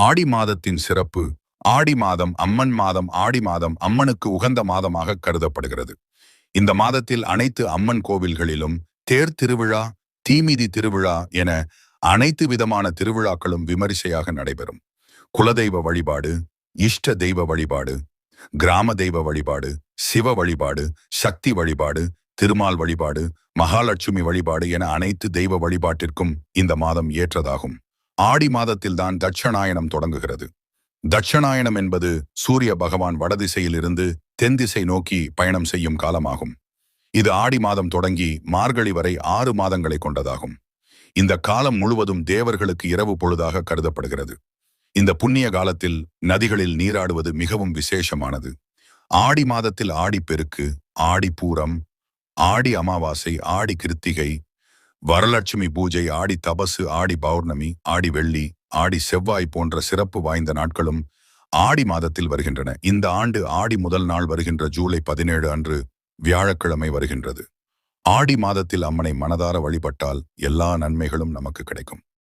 ஆடி மாதத்தின் சிறப்பு. ஆடி மாதம் அம்மன் மாதம். ஆடி மாதம் அம்மனுக்கு உகந்த மாதமாக கருதப்படுகிறது. இந்த மாதத்தில் அனைத்து அம்மன் கோவில்களிலும் தேர் திருவிழா, தீமிதி திருவிழா என அனைத்து விதமான திருவிழாக்களும் விமரிசையாக நடைபெறும். குலதெய்வ வழிபாடு, இஷ்ட தெய்வ வழிபாடு, கிராம தெய்வ வழிபாடு, சிவ வழிபாடு, சக்தி வழிபாடு, திருமால் வழிபாடு, மகாலட்சுமி வழிபாடு என அனைத்து தெய்வ வழிபாட்டிற்கும் இந்த மாதம் ஏற்றதாகும். ஆடி மாதத்தில்தான் தட்சணாயனம் தொடங்குகிறது. தட்சணாயனம் என்பது சூரிய பகவான் வடதிசையில் இருந்து தென் திசை நோக்கி பயணம் செய்யும் காலமாகும். இது ஆடி மாதம் தொடங்கி மார்கழி வரை 6 மாதங்களை கொண்டதாகும். இந்த காலம் முழுவதும் தேவர்களுக்கு இரவு பொழுதாக கருதப்படுகிறது. இந்த புண்ணிய காலத்தில் நதிகளில் நீராடுவது மிகவும் விசேஷமானது. ஆடி மாதத்தில் ஆடிப்பெருக்கு, ஆடி பூரம், ஆடி அமாவாசை, ஆடி கிருத்திகை, வரலட்சுமி பூஜை, ஆடி தபசு, ஆடி பௌர்ணமி, ஆடி வெள்ளி, ஆடி செவ்வாய் போன்ற சிறப்பு வாய்ந்த நாட்களும் ஆடி மாதத்தில் வருகின்றன. இந்த ஆண்டு ஆடி முதல் நாள் வருகின்ற ஜூலை 17 அன்று வியாழக்கிழமை வருகின்றது. ஆடி மாதத்தில் அம்மனை மனதார வழிபட்டால் எல்லா நன்மைகளும் நமக்கு கிடைக்கும்.